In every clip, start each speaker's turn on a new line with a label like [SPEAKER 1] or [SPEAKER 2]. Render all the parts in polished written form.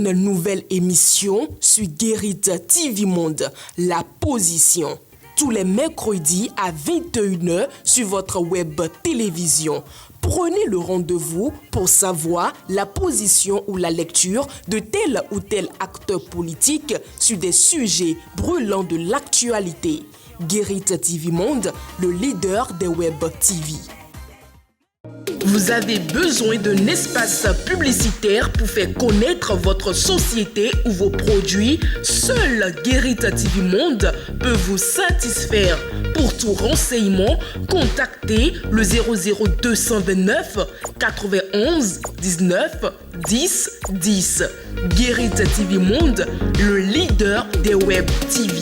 [SPEAKER 1] une nouvelle émission sur Guérit TV Monde, La Position. Tous les mercredis à 21h sur votre web télévision. Prenez le rendez-vous pour savoir la position ou la lecture de tel ou tel acteur politique sur des sujets brûlants de l'actualité. Guérit TV Monde, le leader des web TV. Vous avez besoin d'un espace publicitaire pour faire connaître votre société ou vos produits? Seul Guérit TV Monde peut vous satisfaire. Pour tout renseignement, contactez le 00229 91 19 10 10. Guérit TV Monde, le leader des web TV.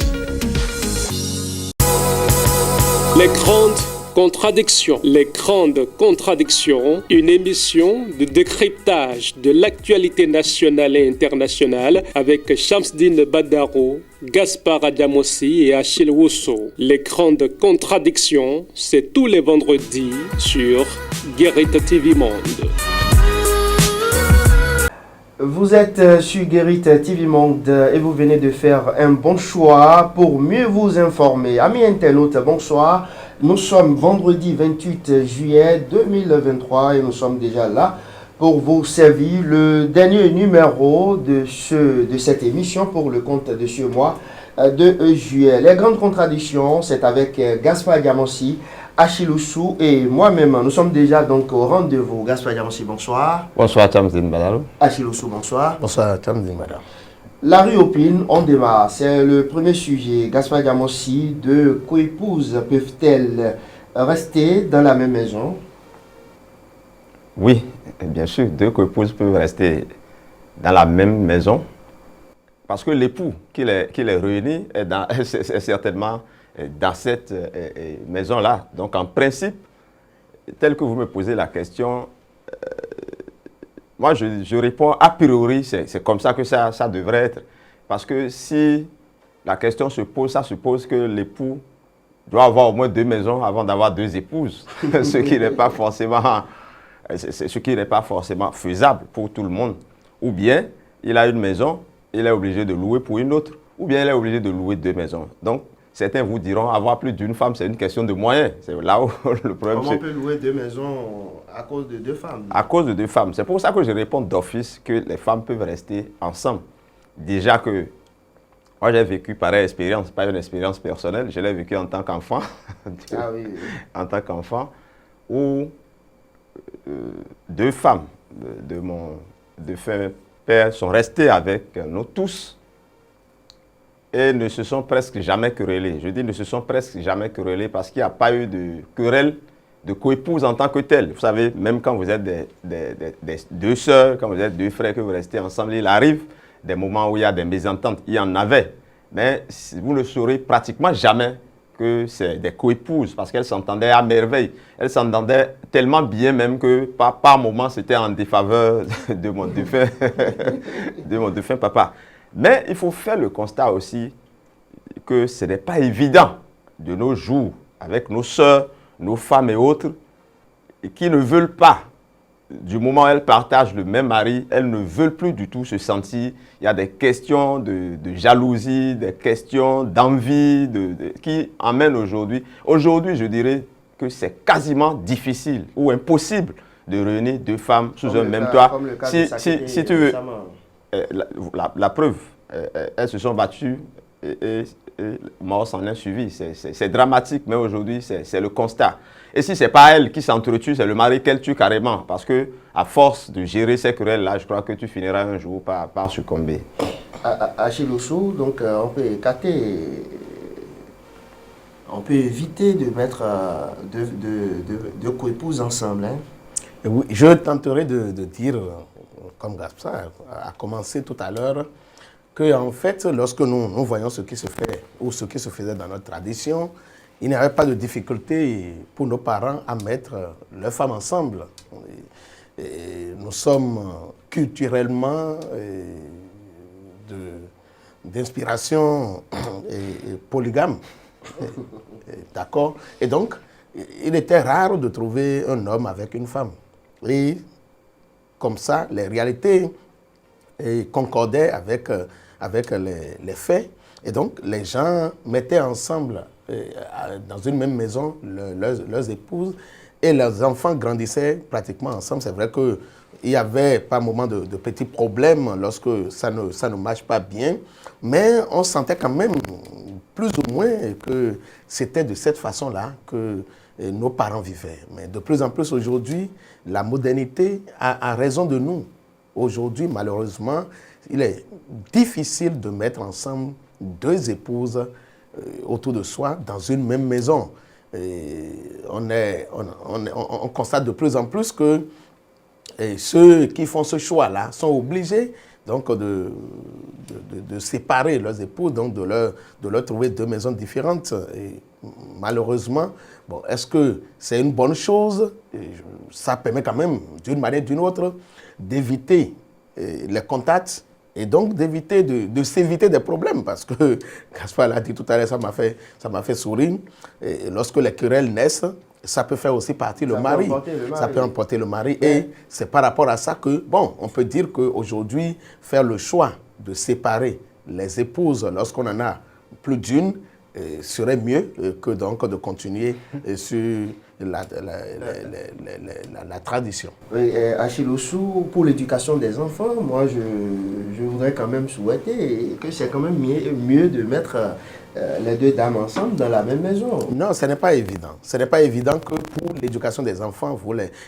[SPEAKER 2] Les grandes contradictions. Les grandes contradictions, une émission de décryptage de l'actualité nationale et internationale avec Shamsdine Badaro, Gaspard Adjamossi et Achille Wusso. Les grandes contradictions, c'est tous les vendredis sur Guérit TV Monde.
[SPEAKER 3] Vous êtes sur Guérit TV Monde et vous venez de faire un bon choix pour mieux vous informer. Amis internautes, bonsoir. Nous sommes vendredi 28 juillet 2023 et nous sommes déjà là pour vous servir le dernier numéro de cette émission pour le compte de ce mois de juillet. Les grandes contradictions, c'est avec Gaspard Adjamossi, Achille Wusso et moi-même. Nous sommes déjà donc au rendez-vous. Gaspard Adjamossi, bonsoir.
[SPEAKER 4] Bonsoir, Shamsdine Badaro.
[SPEAKER 3] Achille Wusso, bonsoir.
[SPEAKER 5] Bonsoir, Shamsdine Badaro.
[SPEAKER 3] La rue opine, on démarre. C'est le premier sujet. Gaspard Adjamossi, deux coépouses peuvent-elles rester dans la même maison?
[SPEAKER 4] Oui, bien sûr, deux coépouses peuvent rester dans la même maison parce que l'époux qui les réunit est certainement dans cette maison-là. Donc, en principe, tel que vous me posez la question, moi, je réponds a priori, c'est comme ça que ça devrait être. Parce que si la question se pose, ça suppose que l'époux doit avoir au moins deux maisons avant d'avoir deux épouses, ce qui n'est pas forcément faisable pour tout le monde. Ou bien, il a une maison, il est obligé de louer pour une autre, ou bien il est obligé de louer deux maisons. Donc, certains vous diront, avoir plus d'une femme, c'est une question de moyens. C'est là où le problème.
[SPEAKER 3] Comment on peut louer deux maisons à cause de deux femmes?
[SPEAKER 4] À cause de deux femmes. C'est pour ça que je réponds d'office que les femmes peuvent rester ensemble. Déjà que moi, j'ai vécu pareille expérience, pas une expérience personnelle, je l'ai vécu en tant qu'enfant.
[SPEAKER 3] Ah oui.
[SPEAKER 4] En tant qu'enfant, où deux femmes de mon défunt père sont restées avec nous tous. Et ne se sont presque jamais querellés. Je dis ne se sont presque jamais querellés parce qu'il n'y a pas eu de querelle de coépouse en tant que telle. Vous savez, même quand vous êtes des deux sœurs, quand vous êtes deux frères, que vous restez ensemble, il arrive des moments où il y a des mésententes. Il y en avait. Mais vous ne saurez pratiquement jamais que c'est des coépouses parce qu'elles s'entendaient à merveille. Elles s'entendaient tellement bien même que par moment, c'était en défaveur de mon défunt papa. Mais il faut faire le constat aussi que ce n'est pas évident de nos jours, avec nos sœurs, nos femmes et autres, qui ne veulent pas, du moment où elles partagent le même mari, elles ne veulent plus du tout se sentir. Il y a des questions de jalousie, des questions d'envie qui amènent aujourd'hui. Aujourd'hui, je dirais que c'est quasiment difficile ou impossible de réunir deux femmes sous un même toit. Si tu veux... La preuve, elles se sont battues et mort s'en est suivi. C'est dramatique, mais aujourd'hui, c'est le constat. Et si ce n'est pas elle qui s'entretue, c'est le mari qu'elle tue carrément. Parce que à force de gérer ces querelles-là, je crois que tu finiras un jour par succomber.
[SPEAKER 3] Achille Wusso, donc on peut écarter, on peut éviter de mettre deux coépouses ensemble. Hein?
[SPEAKER 5] Oui, je tenterai de dire, comme Gaspard a commencé tout à l'heure, que en fait, lorsque nous voyons ce qui se fait ou ce qui se faisait dans notre tradition, il n'y avait pas de difficulté pour nos parents à mettre leurs femmes ensemble. Nous sommes culturellement d'inspiration polygame. D'accord? Et donc, il était rare de trouver un homme avec une femme. Et comme ça, les réalités et concordait avec les faits. Et donc, les gens mettaient ensemble, dans une même maison, leurs épouses, et leurs enfants grandissaient pratiquement ensemble. C'est vrai qu'il y avait par moments de petits problèmes lorsque ça ne marche pas bien, mais on sentait quand même plus ou moins que c'était de cette façon-là que nos parents vivaient. Mais de plus en plus aujourd'hui, la modernité a raison de nous. Aujourd'hui, malheureusement, il est difficile de mettre ensemble deux épouses autour de soi dans une même maison. On constate de plus en plus que ceux qui font ce choix-là sont obligés donc de séparer leurs épouses, donc de leur trouver deux maisons différentes. Et malheureusement, bon, est-ce que c'est une bonne chose? Ça permet quand même, d'une manière ou d'une autre, d'éviter les contacts et donc d'éviter de s'éviter des problèmes. Parce que, Gaspard l'a dit tout à l'heure, ça m'a fait sourire. Et lorsque les querelles naissent, ça peut faire aussi partie le mari. Ça peut emporter le mari. Ouais. Et c'est par rapport à ça que, bon, on peut dire qu'aujourd'hui, faire le choix de séparer les épouses lorsqu'on en a plus d'une serait mieux que donc de continuer sur la tradition.
[SPEAKER 3] Oui, Achille Ossou, pour l'éducation des enfants, moi je voudrais quand même souhaiter que c'est quand même mieux de mettre les deux dames ensemble dans la même maison.
[SPEAKER 5] Non, ce n'est pas évident. Ce n'est pas évident que pour l'éducation des enfants,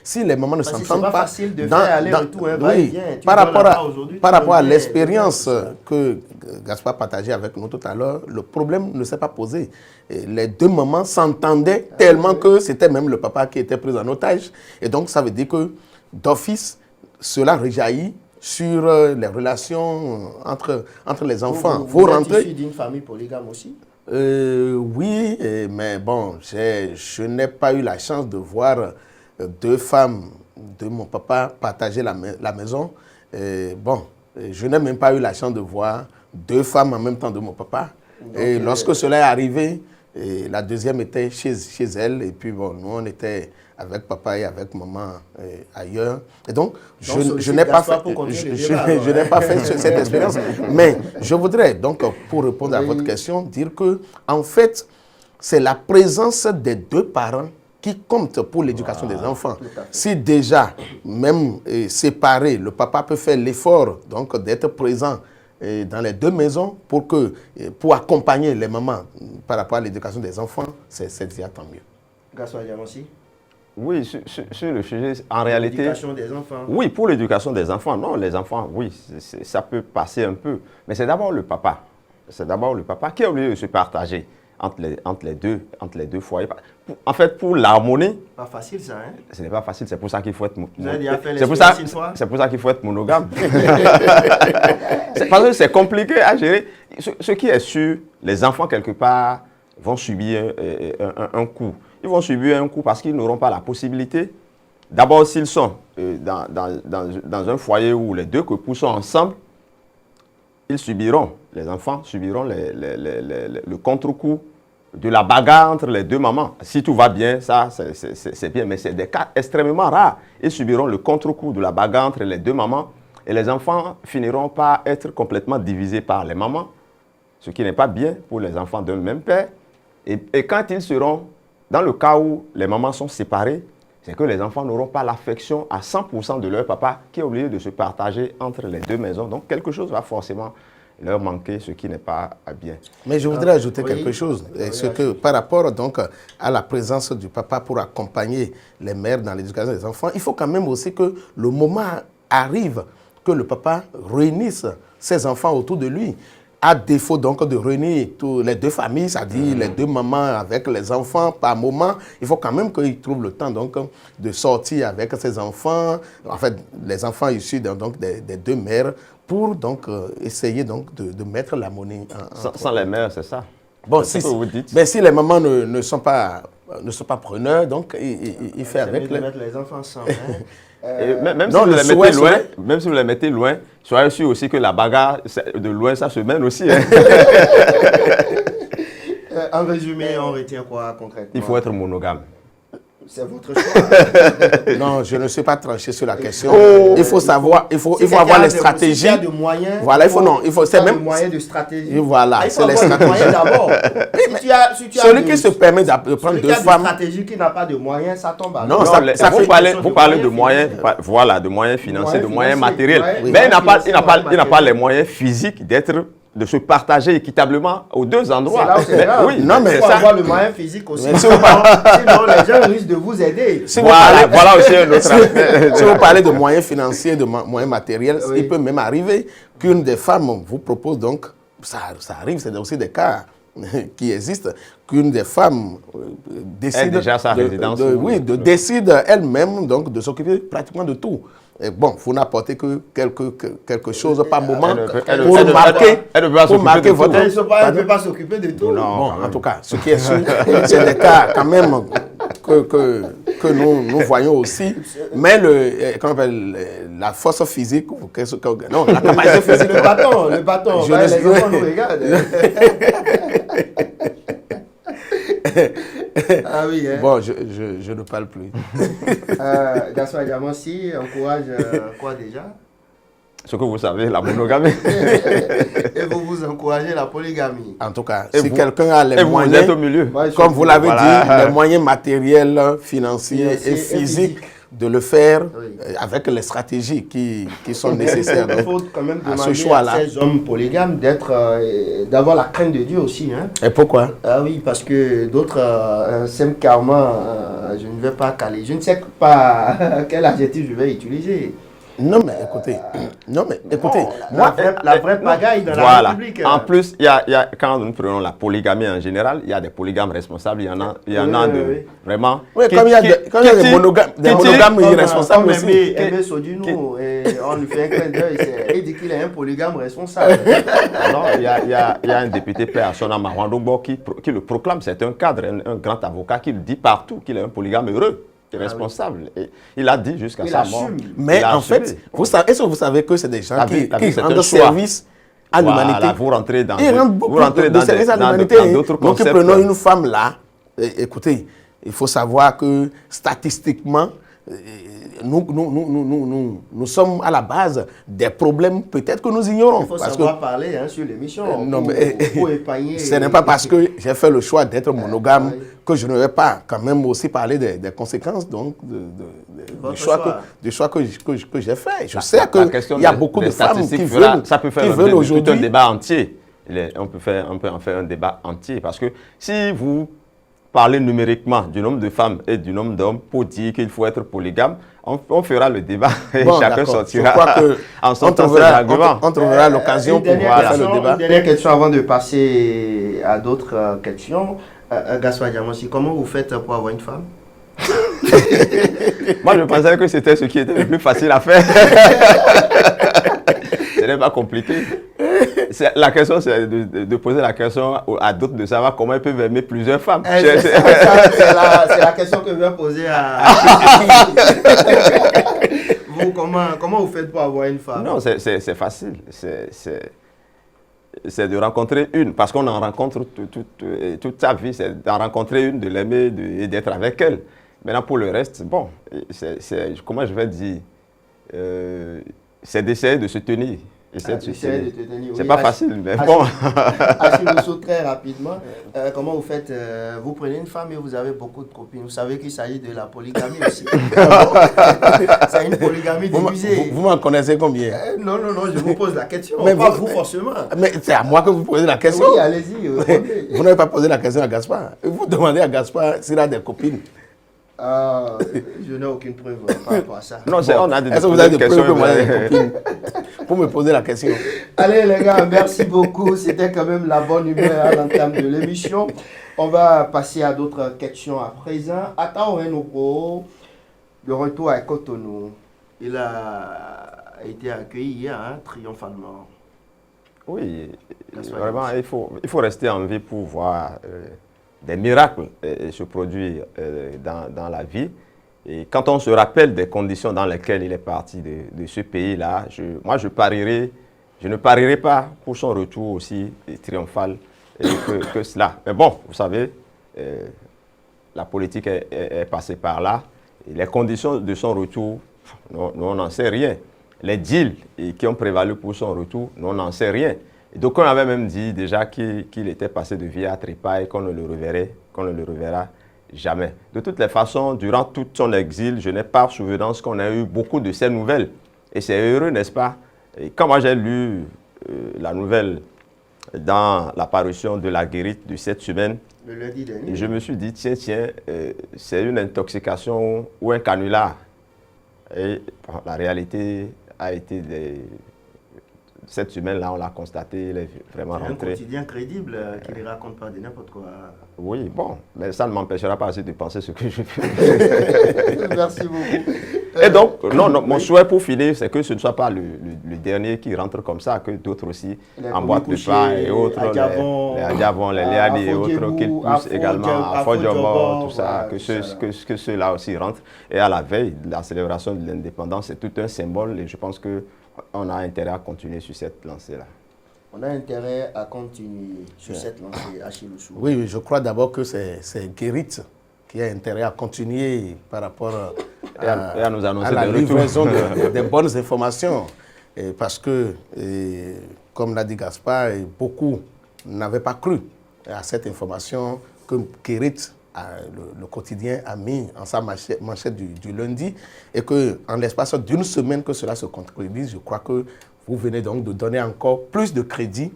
[SPEAKER 5] si les mamans ne s'entendent pas...
[SPEAKER 3] C'est pas facile de faire aller-retour,
[SPEAKER 5] oui, par rapport à l'expérience que Gaspard partageait avec nous tout à l'heure, le problème ne s'est pas posé. Et les deux mamans s'entendaient tellement que c'était même le papa qui était pris en otage. Et donc, ça veut dire que d'office, cela rejaillit sur les relations entre les enfants.
[SPEAKER 3] Vous êtes issu d'une famille polygame aussi?
[SPEAKER 5] Oui, mais bon, je n'ai pas eu la chance de voir deux femmes de mon papa partager la maison. Bon, je n'ai même pas eu la chance de voir deux femmes en même temps de mon papa. Donc, et lorsque cela est arrivé, la deuxième était chez elle, et puis bon, nous on était avec papa et avec maman ailleurs. Et donc je n'ai pas fait cette expérience. Mais je voudrais donc, pour répondre à votre question, dire que en fait, c'est la présence des deux parents qui compte pour l'éducation des enfants. Si déjà, même séparé, le papa peut faire l'effort donc d'être présent dans les deux maisons pour accompagner les mamans par rapport à l'éducation des enfants, c'est déjà tant mieux.
[SPEAKER 3] Gaspard Diamansi?
[SPEAKER 4] Oui, sur le sujet, en réalité...
[SPEAKER 3] L'éducation des enfants.
[SPEAKER 4] Oui, pour l'éducation des enfants, non, les enfants, oui, ça peut passer un peu. Mais c'est d'abord le papa. C'est d'abord le papa qui est obligé de se partager entre les deux foyers. En fait, pour l'harmonie...
[SPEAKER 3] Pas facile ça, hein?
[SPEAKER 4] Ce n'est pas facile, c'est pour ça qu'il faut être...
[SPEAKER 3] Vous avez déjà fait l'expérience une fois?
[SPEAKER 4] C'est pour ça qu'il faut être monogame. Parce que c'est compliqué à gérer. Ce qui est sûr, les enfants, quelque part, vont subir un coup. Ils vont subir un coup parce qu'ils n'auront pas la possibilité. D'abord, s'ils sont dans un foyer où les deux couples sont ensemble, les enfants subiront le contre-coup de la bagarre entre les deux mamans. Si tout va bien, ça c'est bien, mais c'est des cas extrêmement rares. Ils subiront le contre-coup de la bagarre entre les deux mamans et les enfants finiront par être complètement divisés par les mamans, ce qui n'est pas bien pour les enfants d'un même père. Et quand ils seront, dans le cas où les mamans sont séparées, c'est que les enfants n'auront pas l'affection à 100% de leur papa qui est obligé de se partager entre les deux maisons. Donc quelque chose va forcément leur manquer, ce qui n'est pas bien.
[SPEAKER 5] Mais je voudrais ajouter quelque chose. C'est que par rapport donc à la présence du papa pour accompagner les mères dans l'éducation des enfants, il faut quand même aussi que le moment arrive que le papa réunisse ses enfants autour de lui. À défaut donc de réunir les deux familles, c'est-à-dire les deux mamans avec les enfants par moment, il faut quand même qu'ils trouvent le temps donc de sortir avec ses enfants, en fait les enfants issus donc des deux mères, pour donc essayer donc de mettre l'harmonie.
[SPEAKER 4] Sans les mères, c'est ça.
[SPEAKER 5] Bon, si les mamans ne sont pas preneurs, donc il fait avec
[SPEAKER 3] de mettre les enfants ensemble.
[SPEAKER 4] Même si vous les mettez loin, soyez sûr aussi que la bagarre de loin, ça se mène aussi. Hein.
[SPEAKER 3] En résumé, on retient quoi concrètement?
[SPEAKER 4] Il faut être monogame.
[SPEAKER 3] C'est votre choix.
[SPEAKER 5] Non, je ne suis pas tranché sur la question.
[SPEAKER 4] Oh.
[SPEAKER 5] Il faut savoir, il faut avoir les stratégies.
[SPEAKER 3] S'il y a de moyens,
[SPEAKER 5] Voilà, il faut,
[SPEAKER 3] c'est
[SPEAKER 5] même
[SPEAKER 3] de moyens de stratégie.
[SPEAKER 5] Et voilà,
[SPEAKER 3] il faut
[SPEAKER 5] c'est les
[SPEAKER 3] avoir des moyens
[SPEAKER 5] stratégies.
[SPEAKER 3] d'abord. Si tu as
[SPEAKER 5] Celui
[SPEAKER 3] de-
[SPEAKER 5] qui se permet de prendre
[SPEAKER 3] celui qui
[SPEAKER 5] deux
[SPEAKER 3] a
[SPEAKER 5] femmes.
[SPEAKER 3] Des stratégies qui n'a pas de moyens, ça tombe à
[SPEAKER 5] Non,
[SPEAKER 3] l'eau.
[SPEAKER 5] ça
[SPEAKER 4] vous
[SPEAKER 5] fait
[SPEAKER 4] parlez,
[SPEAKER 3] question
[SPEAKER 4] vous
[SPEAKER 3] de
[SPEAKER 4] parlez de
[SPEAKER 3] moyens
[SPEAKER 4] moyens, voilà, de moyens financiers, de moyens
[SPEAKER 3] financiers,
[SPEAKER 4] matériels.
[SPEAKER 3] ouais.
[SPEAKER 4] Mais il n'a pas,
[SPEAKER 3] Financiers, moyens
[SPEAKER 4] pas les moyens physiques de se partager équitablement aux deux endroits.
[SPEAKER 3] C'est là où c'est grave.
[SPEAKER 4] Oui,
[SPEAKER 5] Non, mais
[SPEAKER 3] il
[SPEAKER 4] c'est
[SPEAKER 3] faut
[SPEAKER 4] ça.
[SPEAKER 3] avoir le moyen physique aussi.
[SPEAKER 5] Mais si
[SPEAKER 3] Sinon, les gens risquent de vous aider.
[SPEAKER 5] Si vous
[SPEAKER 4] Voilà,
[SPEAKER 5] parlez-
[SPEAKER 4] voilà aussi un autre aspect.
[SPEAKER 5] Si vous parlez de moyens financiers, de moyens matériels,
[SPEAKER 3] Oui.
[SPEAKER 5] il peut même arriver qu'une des femmes vous propose donc, ça arrive, c'est aussi des cas qui existent, qu'une des femmes décide
[SPEAKER 4] déjà sa résidence
[SPEAKER 5] décide elle-même donc de s'occuper pratiquement de tout. Et bon, vous n'apportez que quelque chose par moment
[SPEAKER 4] Elle
[SPEAKER 5] pour
[SPEAKER 4] ne peut
[SPEAKER 5] marquer,
[SPEAKER 4] elle ne peut pas
[SPEAKER 5] pour
[SPEAKER 4] s'occuper
[SPEAKER 5] marquer
[SPEAKER 4] de
[SPEAKER 5] votre...
[SPEAKER 4] tout.
[SPEAKER 3] Elle ne peut pas s'occuper de tout.
[SPEAKER 4] Non.
[SPEAKER 5] Bon, en tout cas, ce qui est sûr, c'est des cas quand même que nous voyons aussi. Mais comment on appelle, la force physique, non, la capacité physique.
[SPEAKER 3] Le bâton.
[SPEAKER 5] Je
[SPEAKER 3] Ouais,
[SPEAKER 5] le-
[SPEAKER 3] les enfants nous regardent. Ah oui, hein.
[SPEAKER 5] Bon, je ne parle plus.
[SPEAKER 3] Gaspard Diamansi encourage quoi déjà?
[SPEAKER 4] Ce que vous savez, la monogamie.
[SPEAKER 3] Et vous encouragez la polygamie.
[SPEAKER 5] En tout cas,
[SPEAKER 4] Et
[SPEAKER 5] si
[SPEAKER 4] vous-
[SPEAKER 5] quelqu'un a les
[SPEAKER 4] Et vous êtes
[SPEAKER 5] moyens,
[SPEAKER 4] au milieu.
[SPEAKER 3] Ouais,
[SPEAKER 5] comme vous l'avez
[SPEAKER 4] Voilà.
[SPEAKER 5] dit, les moyens matériels, financiers
[SPEAKER 3] Financiers
[SPEAKER 5] et
[SPEAKER 3] et
[SPEAKER 5] physiques de le faire
[SPEAKER 3] Oui.
[SPEAKER 5] avec les stratégies qui sont nécessaires.
[SPEAKER 3] Il
[SPEAKER 5] Donc,
[SPEAKER 3] faut quand même
[SPEAKER 5] à ce
[SPEAKER 3] demander
[SPEAKER 5] choix-là.
[SPEAKER 3] à ces hommes polygames d'avoir la crainte de Dieu aussi. Hein.
[SPEAKER 5] Et pourquoi?
[SPEAKER 3] Ah oui, parce que d'autres s'aiment carrément, je ne vais pas caler. Je ne sais pas quel adjectif je vais utiliser.
[SPEAKER 5] Non, mais écoutez,
[SPEAKER 3] Moi, la vraie pagaille dans la
[SPEAKER 4] Voilà.
[SPEAKER 3] République.
[SPEAKER 4] En plus, il y a, quand nous prenons la polygamie en général, il y a des polygames responsables, il y en a
[SPEAKER 3] Oui.
[SPEAKER 4] vraiment.
[SPEAKER 5] oui,
[SPEAKER 4] qui-
[SPEAKER 5] comme il y a
[SPEAKER 4] qui-
[SPEAKER 5] des
[SPEAKER 4] qui-
[SPEAKER 5] monogames
[SPEAKER 4] qui-
[SPEAKER 5] irresponsables
[SPEAKER 3] Comme
[SPEAKER 5] aussi.
[SPEAKER 3] Aimé Sodinou, et on lui fait un clin d'œil, il dit qu'il est un polygame responsable.
[SPEAKER 4] Non, il y a un député père Sona Marwandobo qui le proclame, c'est un cadre, un grand avocat qui le dit partout qu'il est un polygame heureux, qui est responsable. Et il a dit jusqu'à
[SPEAKER 3] Il
[SPEAKER 4] sa mort.
[SPEAKER 3] assume.
[SPEAKER 5] Mais
[SPEAKER 4] Il a
[SPEAKER 5] en fait,
[SPEAKER 4] assumé.
[SPEAKER 5] est-ce que vous savez que c'est des gens
[SPEAKER 4] La vie,
[SPEAKER 5] qui
[SPEAKER 4] c'est un
[SPEAKER 5] rendent
[SPEAKER 4] choix.
[SPEAKER 5] service à
[SPEAKER 4] Voilà,
[SPEAKER 5] l'humanité?
[SPEAKER 4] vous rentrez dans
[SPEAKER 5] Ils rendent beaucoup de services à l'humanité.
[SPEAKER 4] dans d'autres
[SPEAKER 5] Donc,
[SPEAKER 4] concepts.
[SPEAKER 5] prenons une femme là. Écoutez, il faut savoir que statistiquement, nous sommes à la base des problèmes peut-être que nous ignorons.
[SPEAKER 3] Il faut
[SPEAKER 5] Parce
[SPEAKER 3] savoir parler sur l'émission.
[SPEAKER 5] non,
[SPEAKER 3] pour-
[SPEAKER 5] mais
[SPEAKER 3] pour épargner.
[SPEAKER 5] ce n'est pas parce que j'ai fait le choix d'être monogame
[SPEAKER 3] oui.
[SPEAKER 5] que je ne vais pas quand même aussi parler des conséquences donc,
[SPEAKER 3] Votre
[SPEAKER 5] du choix,
[SPEAKER 3] choix.
[SPEAKER 5] du choix que j'ai fait. Je sais
[SPEAKER 4] La
[SPEAKER 5] qu'il
[SPEAKER 4] question
[SPEAKER 5] y a
[SPEAKER 4] des-
[SPEAKER 5] beaucoup
[SPEAKER 4] des
[SPEAKER 5] de femmes
[SPEAKER 4] statistiques
[SPEAKER 5] qui
[SPEAKER 4] fera-
[SPEAKER 5] veulent,
[SPEAKER 4] ça peut faire
[SPEAKER 5] qui
[SPEAKER 4] l'objet
[SPEAKER 5] veulent
[SPEAKER 4] de tout un
[SPEAKER 5] aujourd'hui.
[SPEAKER 4] débat entier. On peut en faire un débat entier parce que si vous parlez numériquement du nombre de femmes et du nombre d'hommes pour dire qu'il faut être polygame, on fera le débat et
[SPEAKER 5] Bon,
[SPEAKER 4] chacun
[SPEAKER 5] d'accord.
[SPEAKER 4] sortira
[SPEAKER 5] Je crois que
[SPEAKER 4] en
[SPEAKER 5] on
[SPEAKER 4] sortant ses
[SPEAKER 5] trouvera,
[SPEAKER 4] arguments.
[SPEAKER 5] on trouvera l'occasion
[SPEAKER 3] Une
[SPEAKER 5] pour
[SPEAKER 3] dernière
[SPEAKER 5] faire
[SPEAKER 3] question,
[SPEAKER 5] le débat.
[SPEAKER 3] Une dernière question avant de passer à d'autres questions. Gaspard Diamansi, comment vous faites pour avoir une femme?
[SPEAKER 4] Moi, je pensais que c'était ce qui était le plus facile à faire. Ce n'est pas compliqué. La question, c'est de poser la question à d'autres de savoir comment ils peuvent aimer plusieurs femmes.
[SPEAKER 3] C'est la question que je vais poser à... Vous, comment vous faites pour avoir une femme?
[SPEAKER 4] Non, c'est facile. C'est de rencontrer une, parce qu'on en rencontre toute sa vie, c'est d'en rencontrer une, de l'aimer et d'être avec elle. Maintenant, pour le reste, bon, comment je vais dire, c'est d'essayer de se tenir.
[SPEAKER 3] Essayer de te tenir,
[SPEAKER 4] C'est
[SPEAKER 3] oui.
[SPEAKER 4] pas facile, mais
[SPEAKER 3] Achille-
[SPEAKER 4] bon.
[SPEAKER 3] Achille Rousseau, très rapidement, comment vous faites? Vous prenez une femme et vous avez beaucoup de copines. Vous savez qu'il s'agit de la polygamie aussi. C'est une polygamie diffusée.
[SPEAKER 5] Vous m'en connaissez combien?
[SPEAKER 3] Non, je vous pose la question.
[SPEAKER 5] Mais
[SPEAKER 3] Pas
[SPEAKER 5] vous-
[SPEAKER 3] vous, forcément.
[SPEAKER 5] Mais c'est à moi que vous posez la question.
[SPEAKER 3] Oui, allez-y. répondez.
[SPEAKER 5] Vous n'avez pas posé la question à Gaspard. Vous demandez à Gaspard s'il a des copines.
[SPEAKER 3] Je n'ai aucune preuve par rapport à ça.
[SPEAKER 4] Non, on a des
[SPEAKER 5] Est-ce que vous avez des
[SPEAKER 4] questions,
[SPEAKER 5] preuves que vous avez
[SPEAKER 4] mais-
[SPEAKER 5] des copines pour me poser la question?
[SPEAKER 3] Allez les gars, merci beaucoup. C'était quand même la bonne humeur à l'entame de l'émission. On va passer à d'autres questions à présent. Attends, le retour à Cotonou. Il a été accueilli hier triomphalement.
[SPEAKER 4] Oui,
[SPEAKER 3] Gaspard
[SPEAKER 4] vraiment, il faut rester en vie pour voir des miracles se produire dans la vie. Et quand on se rappelle des conditions dans lesquelles il est parti de ce pays-là, moi je ne parierai pas pour son retour aussi triomphal que cela. Mais bon, vous savez, la politique est passée par là. Et les conditions de son retour, nous, on n'en sait rien. Les deals qui ont prévalu pour son retour, nous, on n'en sait rien. Et donc, on avait même dit déjà qu'il était passé de vie à trépas et qu'on ne le reverra jamais. De toutes les façons, durant tout son exil, je n'ai pas souvenance qu'on a eu beaucoup de ces nouvelles. Et c'est heureux, n'est-ce pas? Et quand moi j'ai lu la nouvelle dans la parution de la guérite de cette semaine,
[SPEAKER 3] le lundi dernier,
[SPEAKER 4] et je me suis dit, tiens, c'est une intoxication ou un canular. Et bon, la réalité a été cette semaine-là, on l'a constaté, il est vraiment rentré.
[SPEAKER 3] Un quotidien crédible qui ne raconte pas de n'importe quoi.
[SPEAKER 4] Oui, bon, mais ça ne m'empêchera pas aussi de penser ce que je fais.
[SPEAKER 3] Merci beaucoup.
[SPEAKER 4] Et donc, mon souhait pour finir, c'est que ce ne soit pas le dernier qui rentre comme ça, que d'autres aussi, en boîte de pain et autres, les Adjavon, les Léani et autres, qu'ils puissent également, à Fodjobo, tout ça, que ceux-là aussi rentrent. Et à la veille de la célébration de l'indépendance, c'est tout un symbole et je pense qu'on a intérêt à continuer sur cette lancée-là.
[SPEAKER 3] On a intérêt à continuer sur cette lancée, Achille-Oussou.
[SPEAKER 5] Oui, je crois d'abord que c'est Guérit qui a intérêt à continuer par rapport
[SPEAKER 4] à nous annoncer
[SPEAKER 5] à la livraison des bonnes informations. Parce que, comme l'a dit Gaspard, beaucoup n'avaient pas cru à cette information que Guérit, le quotidien, a mis en sa manchette du lundi et qu'en l'espace d'une semaine que cela se concrétise, je crois que vous venez donc de donner encore plus de crédit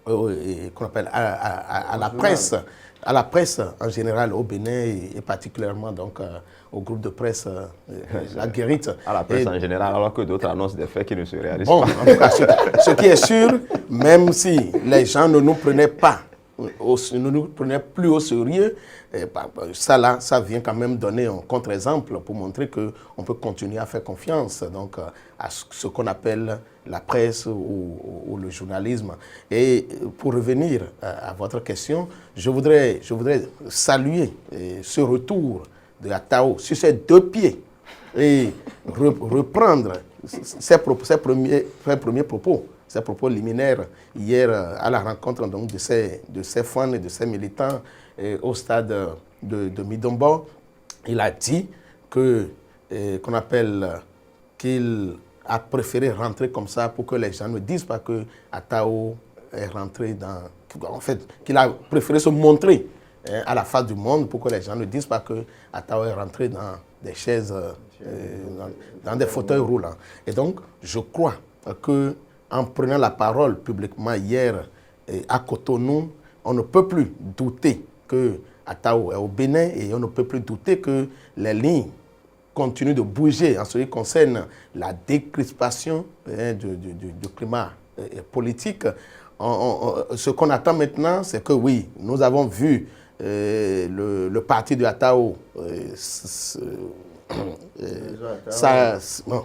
[SPEAKER 5] qu'on appelle à la presse en général au Bénin et particulièrement donc au groupe de presse La Guérite.
[SPEAKER 4] À la presse en général, alors que d'autres annoncent des faits qui ne se réalisent
[SPEAKER 5] pas.
[SPEAKER 4] En
[SPEAKER 5] tout cas, ce qui est sûr, même si les gens ne nous prenaient plus au sérieux, ça vient quand même donner un contre-exemple pour montrer qu'on peut continuer à faire confiance donc, à ce qu'on appelle la presse ou le journalisme. Et pour revenir à votre question, je voudrais saluer ce retour de Atao sur ses deux pieds et reprendre ses premiers propos. Ses propos liminaires hier à la rencontre donc, de ses fans et de ses militants au stade de Midombo. Il a dit qu'il a préféré rentrer comme ça pour que les gens ne disent pas que Atao est rentré dans... En fait, qu'il a préféré se montrer à la face du monde pour que les gens ne disent pas que Atao est rentré dans des chaises, dans des fauteuils roulants. Et donc, je crois que en prenant la parole publiquement hier à Cotonou, on ne peut plus douter que Atao est au Bénin et on ne peut plus douter que les lignes continuent de bouger en ce qui concerne la décrispation du climat politique. Ce qu'on attend maintenant, c'est que oui, nous avons vu le parti de Atao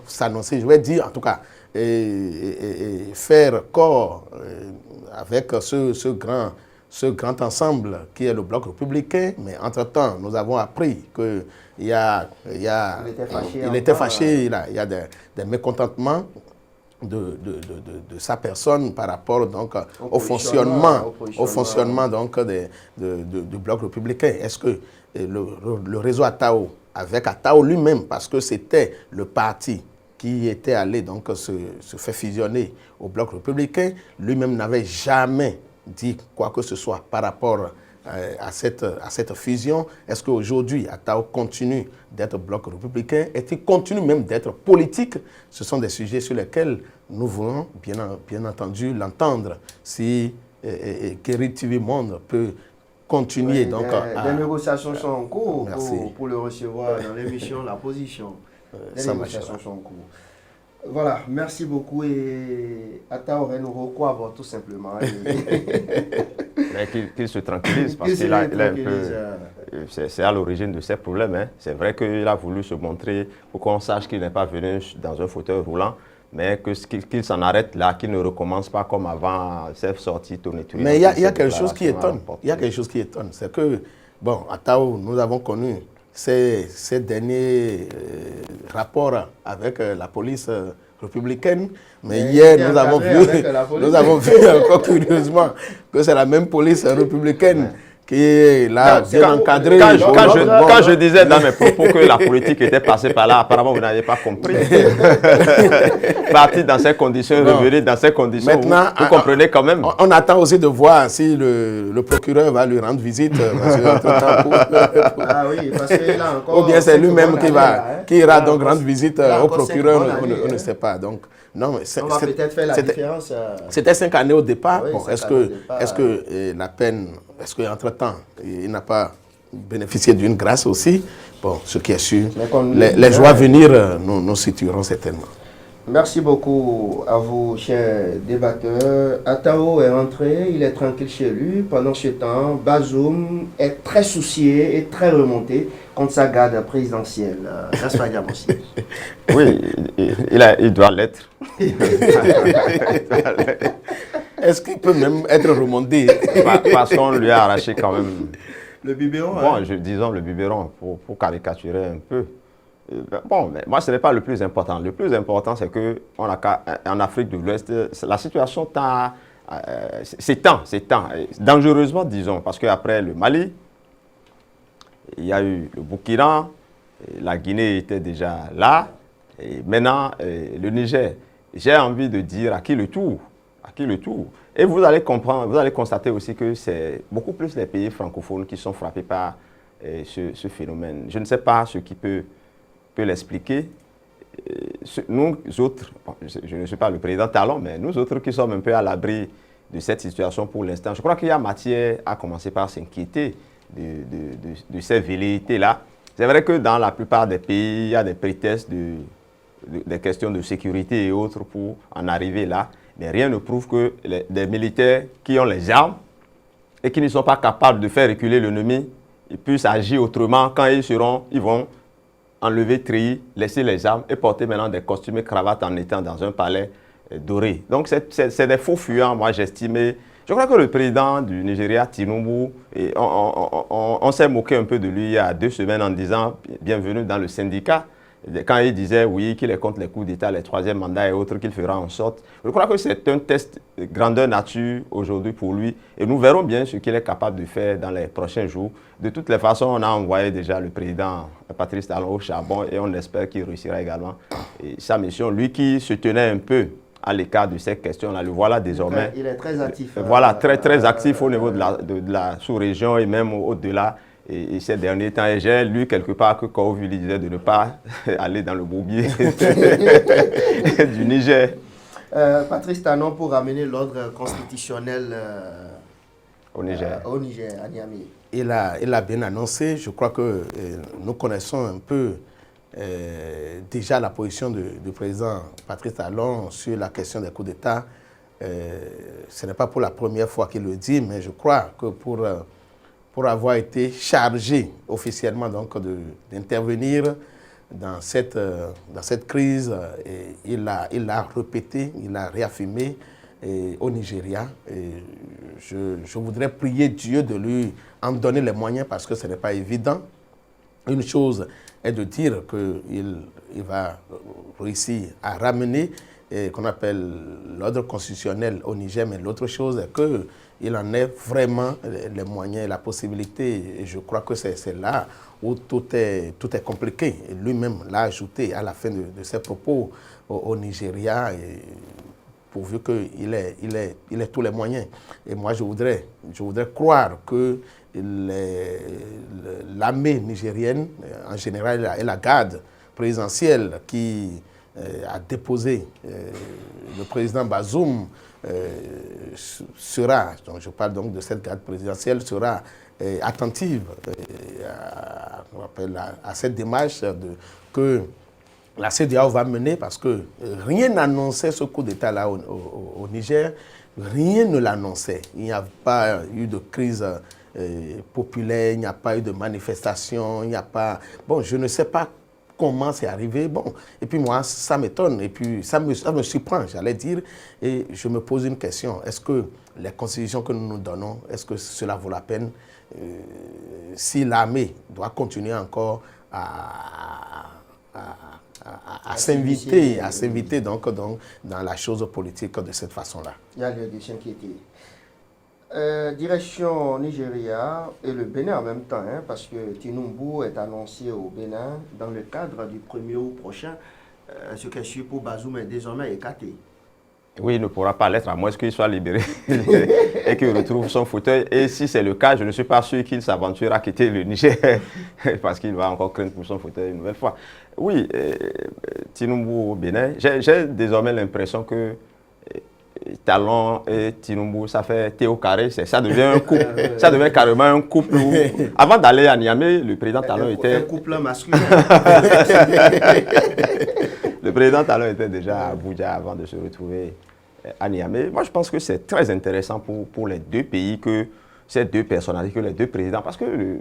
[SPEAKER 5] s'annoncer, je vais dire en tout cas, et faire corps avec ce grand ensemble qui est le Bloc républicain. Mais entre-temps, nous avons appris qu'il était fâché, il y a des mécontentements de sa personne par rapport donc, au fonctionnement donc, du Bloc républicain. Est-ce que le réseau Atao, avec Atao lui-même, parce que c'était le parti qui était allé donc se faire fusionner au Bloc républicain, lui-même n'avait jamais dit quoi que ce soit par rapport à cette fusion. Est-ce qu'aujourd'hui, Atao continue d'être Bloc républicain? Est-il continue même d'être politique? Ce sont des sujets sur lesquels nous voulons bien entendu l'entendre. Si Guérit TV Monde peut continuer.
[SPEAKER 3] Oui,
[SPEAKER 5] donc,
[SPEAKER 3] des négociations sont en cours pour le recevoir dans l'émission La Position. Les négociations sont en cours. Voilà, merci beaucoup et Atao Renouveau quoi tout simplement.
[SPEAKER 4] Qu'il se tranquillise parce qu'il a un peu... C'est à l'origine de ces problèmes. Hein. C'est vrai qu'il a voulu se montrer pour qu'on sache qu'il n'est pas venu dans un fauteuil roulant, mais qu'il s'en arrête là, qu'il ne recommence pas comme avant cette sortie tonitruante.
[SPEAKER 5] Mais il y a quelque chose qui étonne. Il y a quelque chose qui étonne. C'est que, bon, Atao, nous avons connu ces derniers rapports avec la police républicaine, mais hier nous avons vu encore curieusement que c'est la même police républicaine qui est là,
[SPEAKER 3] Non, c'est
[SPEAKER 5] bien encadré.
[SPEAKER 4] Quand je disais dans mes propos que la politique était passée par là, apparemment vous n'avez pas compris. Partir dans ces conditions, revenir dans ces conditions,
[SPEAKER 5] maintenant,
[SPEAKER 4] vous comprenez quand même.
[SPEAKER 5] On attend aussi de voir si le procureur va lui rendre visite.
[SPEAKER 3] Ah oui, parce que là encore...
[SPEAKER 5] Ou bien c'est lui-même qui ira donc rendre visite au procureur, on ne sait pas. Donc, non, mais
[SPEAKER 3] on va peut-être faire la différence.
[SPEAKER 5] C'était 5 années au départ.
[SPEAKER 3] Oui,
[SPEAKER 5] bon, est-ce que la peine, est-ce qu'entre-temps, il n'a pas bénéficié d'une grâce aussi? Bon, ce qui est sûr, les jours à venir, nous situerons certainement.
[SPEAKER 3] Merci beaucoup à vous, chers débatteurs. Atao est rentré, il est tranquille chez lui. Pendant ce temps, Bazoum est très soucié et très remonté contre sa garde présidentielle. N'est-ce pas, Diamossi?
[SPEAKER 4] Oui, il doit l'être.
[SPEAKER 5] Est-ce qu'il peut même être remonté?
[SPEAKER 4] Parce qu'on lui a arraché quand même...
[SPEAKER 3] Le biberon.
[SPEAKER 4] Bon, disons le biberon, pour caricaturer un peu. Bon, mais moi, ce n'est pas le plus important. Le plus important, c'est qu'en Afrique de l'Ouest, la situation s'étend, dangereusement, disons, parce qu'après le Mali, il y a eu le Burkina, la Guinée était déjà là, et maintenant, le Niger. J'ai envie de dire à qui le tour? À qui le tour? Et vous allez comprendre, vous allez constater aussi que c'est beaucoup plus les pays francophones qui sont frappés par ce phénomène. Je ne sais pas ce qui peut l'expliquer. Nous autres, je ne suis pas le président Talon, mais nous autres qui sommes un peu à l'abri de cette situation pour l'instant, je crois qu'il y a matière à commencer par s'inquiéter de ces velléités-là. C'est vrai que dans la plupart des pays, il y a des prétextes des questions de sécurité et autres pour en arriver là, mais rien ne prouve que des militaires qui ont les armes et qui ne sont pas capables de faire reculer l'ennemi, ils puissent agir autrement quand ils vont enlever, trier, laisser les armes et porter maintenant des costumes et cravates en étant dans un palais doré. Donc c'est des faux fuyants, moi j'estimais. Je crois que le président du Nigeria, Tinubu, on s'est moqué un peu de lui il y a 2 semaines en disant « Bienvenue dans le syndicat ». Quand il disait oui, qu'il est contre les coups d'État, les 3e mandats et autres, qu'il fera en sorte. Je crois que c'est un test de grandeur nature aujourd'hui pour lui. Et nous verrons bien ce qu'il est capable de faire dans les prochains jours. De toutes les façons, on a envoyé déjà le président Patrice Talon au charbon et on espère qu'il réussira également et sa mission. Lui qui se tenait un peu à l'écart de ces questions-là, le voilà désormais.
[SPEAKER 3] Il est très actif.
[SPEAKER 4] Voilà, très actif au niveau de la sous-région et même au-delà. Et ces derniers temps, j'ai lu quelque part que Kofi lui disait de ne pas aller dans le bourbier du Niger.
[SPEAKER 3] Patrice Talon, pour ramener l'ordre constitutionnel
[SPEAKER 4] au Niger,
[SPEAKER 3] à Niamey.
[SPEAKER 5] Il a bien annoncé. Je crois que nous connaissons un peu déjà la position du président Patrice Talon sur la question des coups d'État. Ce n'est pas pour la première fois qu'il le dit, mais je crois que pour avoir été chargé officiellement d'intervenir dans cette crise, il l'a répété, il l'a réaffirmé au Nigeria. Et je voudrais prier Dieu de lui en donner les moyens parce que ce n'est pas évident. Une chose est de dire qu'il va réussir à ramener qu'on appelle l'ordre constitutionnel au Niger, mais l'autre chose est qu'il en ait vraiment les moyens et la possibilité. Et je crois que c'est là où tout est compliqué. Lui-même l'a ajouté à la fin de ses propos au Nigeria, et pourvu qu'il ait tous les moyens. Et moi, je voudrais croire que l'armée nigérienne, en général, et la garde présidentielle qui a déposé le président Bazoum sera, donc je parle donc de cette garde présidentielle, sera attentive à cette démarche que la CEDEAO va mener, parce que rien n'annonçait ce coup d'État-là au Niger, rien ne l'annonçait. Il n'y a pas eu de crise populaire, il n'y a pas eu de manifestation, il n'y a pas... Bon, je ne sais pas comment c'est arrivé. Bon, et puis moi, ça m'étonne, et puis ça me surprend, j'allais dire, et je me pose une question. Est-ce que les constitutions que nous nous donnons, est-ce que cela vaut la peine si l'armée doit continuer encore à s'inviter donc dans la chose politique de cette façon-là?
[SPEAKER 3] Il y a lieu de s'inquiéter. Direction Nigeria et le Bénin en même temps, hein, parce que Tinubu est annoncé au Bénin dans le cadre du 1er août prochain. Ce qui est sûr pour Bazoum est désormais écarté.
[SPEAKER 4] Oui, il ne pourra pas l'être à moins qu'il soit libéré et qu'il retrouve son fauteuil. Et si c'est le cas, je ne suis pas sûr qu'il s'aventure à quitter le Niger parce qu'il va encore craindre pour son fauteuil une nouvelle fois. Oui, Tinubu au Bénin, j'ai désormais l'impression que Talon et Tinubu, ça fait thé au carré, ça devient un couple, ça devient carrément un couple. Où, avant d'aller à Niamey, le président Talon était...
[SPEAKER 3] Un couple masculin.
[SPEAKER 4] Le président Talon était déjà à Abuja avant de se retrouver à Niamey. Moi, je pense que c'est très intéressant pour les deux pays, que ces deux personnalités, que les deux présidents, parce que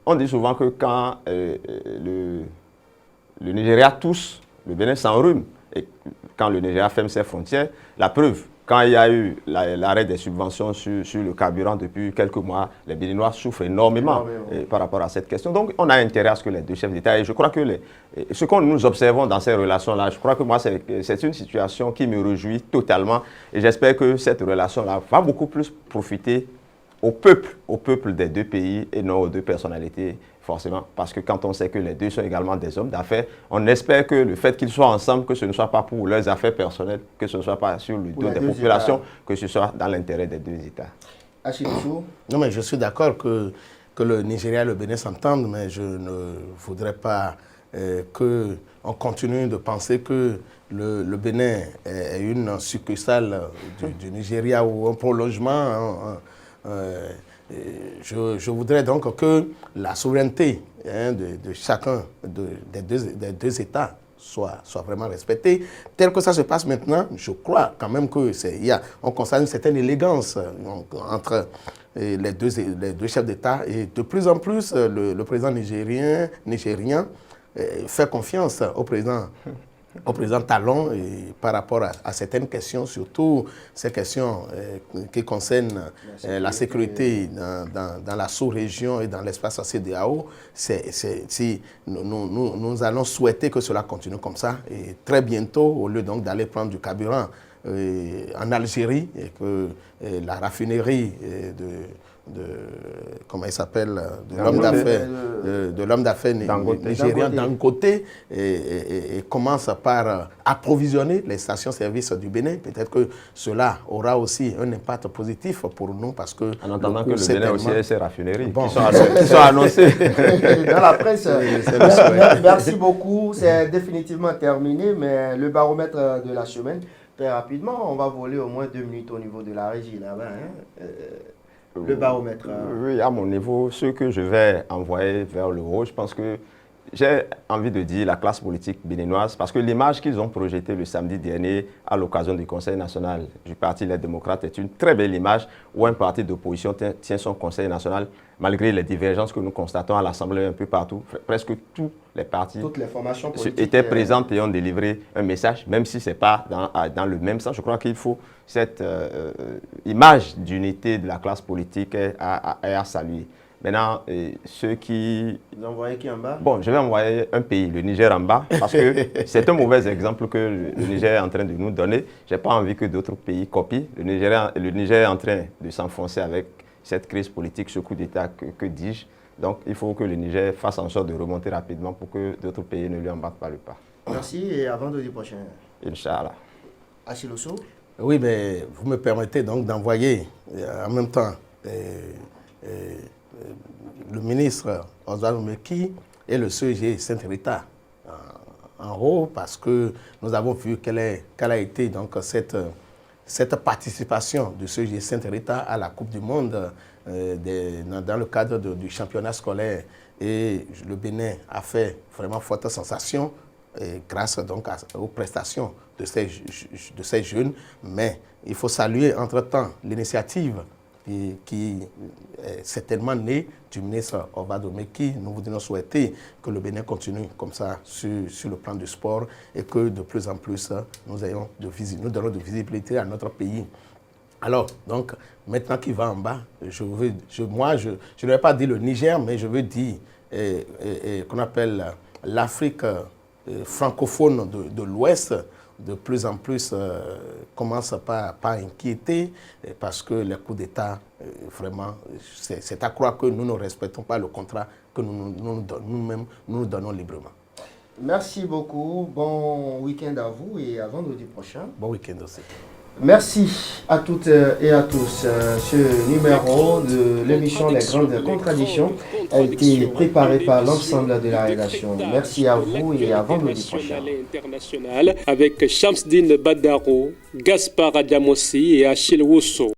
[SPEAKER 4] on dit souvent que quand le Nigeria tousse, le Bénin s'enrhume. Et quand le Nigeria ferme ses frontières, la preuve, quand il y a eu l'arrêt des subventions sur le carburant depuis quelques mois, les Béninois souffrent énormément par rapport à cette question. Donc, on a intérêt à ce que les deux chefs d'État, et je crois que ce que nous observons dans ces relations-là, je crois que moi, c'est une situation qui me réjouit totalement. Et j'espère que cette relation-là va beaucoup plus profiter au peuple des deux pays et non aux deux personnalités, forcément. Parce que quand on sait que les deux sont également des hommes d'affaires, on espère que le fait qu'ils soient ensemble, que ce ne soit pas pour leurs affaires personnelles, que ce ne soit pas sur le dos des populations, que ce soit dans l'intérêt des deux États.
[SPEAKER 5] Non, mais je suis d'accord que le Nigeria et le Bénin s'entendent, mais je ne voudrais pas qu'on continue de penser que le Bénin est une succursale du Nigeria ou un prolongement. Je voudrais donc que la souveraineté de chacun des deux États soit vraiment respectée. Tel que ça se passe maintenant, je crois quand même qu'on constate une certaine élégance entre les deux chefs d'État, et de plus en plus le président nigérien fait confiance au président Talon par rapport à certaines questions, surtout ces questions qui concernent la sécurité dans la sous-région et dans l'espace CEDEAO. Nous allons souhaiter que cela continue comme ça, et très bientôt, au lieu donc d'aller prendre du carburant en Algérie, et que la raffinerie comment il s'appelle, de l'homme d'affaires nigérien Dangote et commence par approvisionner les stations-service du Bénin. Peut-être que cela aura aussi un impact positif pour nous, parce que...
[SPEAKER 4] En attendant que le Bénin aussi ait ses raffineries qui sont annoncées.
[SPEAKER 3] Dans la presse, merci beaucoup. C'est définitivement terminé, mais le baromètre de la semaine, très rapidement, on va voler au moins 2 minutes au niveau de la régie là-bas. Le baromètre.
[SPEAKER 4] Oui, à mon niveau, ce que je vais envoyer vers le haut, je pense que j'ai envie de dire la classe politique béninoise, parce que l'image qu'ils ont projetée le samedi dernier à l'occasion du Conseil national du Parti Les Démocrates est une très belle image où un parti d'opposition tient son Conseil national, malgré les divergences que nous constatons à l'Assemblée un peu partout. Presque tous les partis,
[SPEAKER 3] toutes les formations politiques
[SPEAKER 4] étaient présentes et ont délivré un message, même si ce n'est pas dans le même sens. Je crois qu'il faut cette image d'unité de la classe politique à saluer. Maintenant, ceux qui...
[SPEAKER 3] Vous envoyez qui en bas?
[SPEAKER 4] Bon, je vais envoyer un pays, le Niger en bas, parce que c'est un mauvais exemple que le Niger est en train de nous donner. Je n'ai pas envie que d'autres pays copient. Le Niger est en train de s'enfoncer avec cette crise politique, ce coup d'État, que dis-je. Donc, il faut que le Niger fasse en sorte de remonter rapidement pour que d'autres pays ne lui en battent pas le pas.
[SPEAKER 3] Merci, et à vendredi prochain.
[SPEAKER 4] Inch'Allah.
[SPEAKER 3] Achiloso?
[SPEAKER 5] Oui, mais vous me permettez donc d'envoyer en même temps le ministre Oswald Meki et le CEG Saint-Rita en haut, parce que nous avons vu quelle a été donc cette participation du CEG Saint-Rita à la Coupe du Monde dans le cadre du championnat scolaire. Et le Bénin a fait vraiment forte sensation grâce donc aux prestations de ces jeunes. Mais il faut saluer entre-temps l'initiative qui est certainement née du ministre Oswald Meki. Nous voudrions souhaiter que le Bénin continue comme ça sur le plan du sport, et que de plus en plus nous donnons de visibilité à notre pays. Alors, donc, maintenant qu'il va en bas, je ne vais pas dire le Niger, mais je veux dire qu'on appelle l'Afrique francophone de l'Ouest, de plus en plus commence pas inquiéter parce que les coups d'État, vraiment, c'est à croire que nous ne respectons pas le contrat que nous-mêmes nous donnons librement.
[SPEAKER 3] Merci beaucoup. Bon week-end à vous et à vendredi prochain.
[SPEAKER 5] Bon week-end aussi.
[SPEAKER 3] Merci à toutes et à tous. Ce numéro de l'émission Les Grandes Contradictions a été préparé par l'ensemble de la rédaction. Merci à vous et à vendredi prochain.
[SPEAKER 2] Avec Shamsdine Badaro, Gaspard Adamossi et Achille Wousso.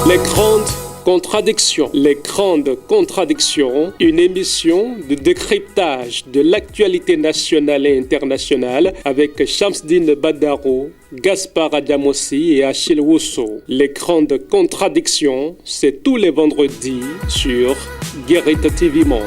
[SPEAKER 2] Les Grandes Contradictions. Les Grandes Contradictions, une émission de décryptage de l'actualité nationale et internationale avec Shamsdine Badaro, Gaspard Adamossi et Achille Wousso. Les Grandes Contradictions, c'est tous les vendredis sur Guérite TV Monde.